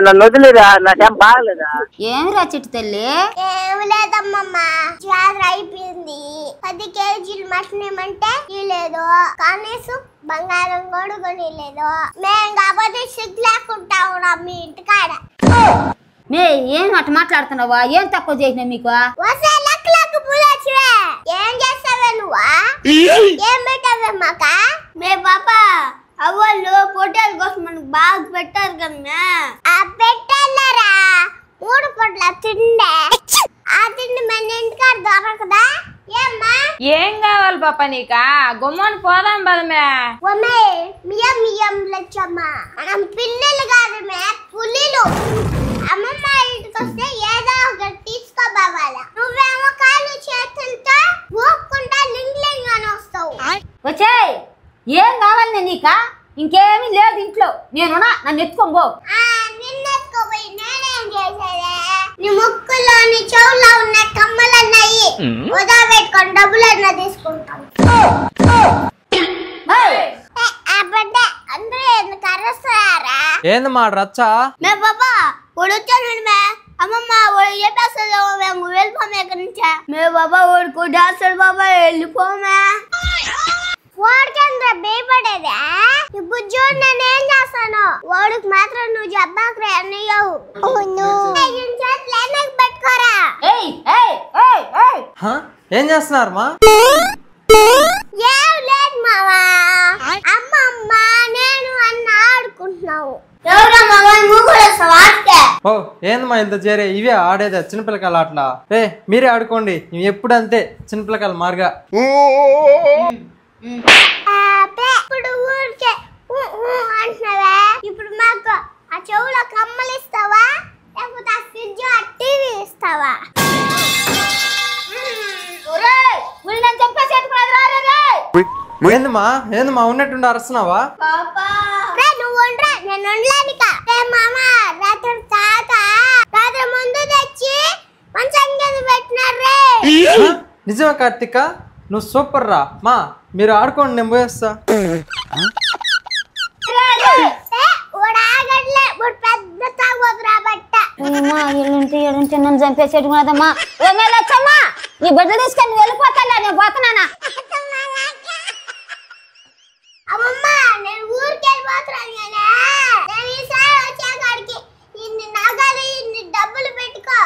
నన్ను వదిలేదా? నాకేం బాగలేదా? ఏమిరా చిట్టు తల్లి? ఏమి లేదమ్మమ్మా, జాతర అయిపోయింది. 10 కేజీలు మటన్ ఏమంటే లేదు, కనీసం బంగారం కూడా కొనిలేదు. మేము కాబట్టి సిగ్గు లేకుండా ఉన్నాం మీ ఇంటికాడ. మే ఏం అట్ట మాట్లాడుతున్నావా? ఏం తక్కువ చేసినా మీకు? ఏం చేస్తావే నువ్వా? ఏం పెట్టావే మాక? మే పాపా అవ్వళ్ళు పొట్టేల కోసం మనకు బాగా పెట్టారు కదా. ఆ పెట్టాలరా 3 పొట్ల తిండే. ఆ తిండి మన ఇంటికాడ దొరకదా? ఏమ్మా ఏం కావాలి పాప నీకా? గుమ్మని పోదాం బలమే. మియం మియం లచ్చమ్మా, మనం పిల్లలు కాదు మే, పులిలు. అమ్మమ్మ ఇంటికి వస్తే ఏదో ఒకటి తీసుకోబావాలా. నువ్వేమో కాళ్ళు చేతులతో ఊపుకుంటా లింగ్ లింగ్ అని వస్తావు. వచ్చే ఏం కావాలి నీకా? ఇంకేమీ లేదు ఇంట్లో. నేనున్నా, నన్ను ఎత్తుకోబో. నిన్నెత్తుకోపోయి నేనేం చేసేదే? నీ ముక్కులో నీ చెవుల్లో ఉన్న కమ్మలన్నాయి ఉదా పెట్టుకొని డబ్బులన్నా తీసుకుంటాం. అందరూ ఎందుకు అరుస్తారా? ఏంది మా రచ్చా? మే బాబా వచ్చాను మే. అమ్మమ్మ వాడు చెప్పేస్తాడు వెళ్ళిపోమే ఇక్కడి నుంచా. మే బాబా వాడుకు డాక్టర్ బాబా వెళ్ళిపోమే. వాడికి భయపడేదా? ఇప్పుడు చూడు నేనేం చేస్తాను. వాడికి మాత్రం నువ్వు చెప్పాకరే అన్నయ్యవు. పెట్టుకోరా. ఏం చేస్తున్నారు మా? ఏం లేదు మావా, అమ్మమ్మ నేను అన్న ఆడుకుంటున్నావు. ఓ ఏంది మా ఇంత చేరే? ఇవే ఆడేదా చిన్నపిల్లకాయలు ఆటలా? రే మీరే ఆడుకోండి, ఎప్పుడు అంతే చిన్నపిల్లకాయలు మార్గా. ఇప్పుడు ఊరికే అంటున్నావా? ఇప్పుడు మాకు ఆ చెవులో కమ్మలు ఇస్తావా, లేకపోతే ఆ ఫ్రిడ్జ్ ఆ టీవీ ఇస్తావా? ఏందమ్మా ఏందమ్మా ఉన్నట్టుండి అరుస్తున్నావా? నువ్వు ఉండరా, నేను ఉండలేనిక. రాత్రి రాత్రి ముందు తెచ్చి మంచం కింద పెట్టినారే. నిజమే కార్తిక, నువ్వు సూపర్ రా. మా మీరు ఆడుకోండి, నేను పోయేస్తా. ఏడుంటే నన్ను చంపేసేట్టుకున్నదమ్మా. వచ్చమ్మా, నీ బట్టలు తీసుకొని వెళ్ళిపోతా. నేను పోతున్నానా? అమ్మమ్మ నేను ఊరికి వెళ్ళిపోతున్నాను. నేను ఈసారి వచ్చే కాడికి ఇన్ని నగలు ఇన్ని డబ్బులు పెట్టుకో.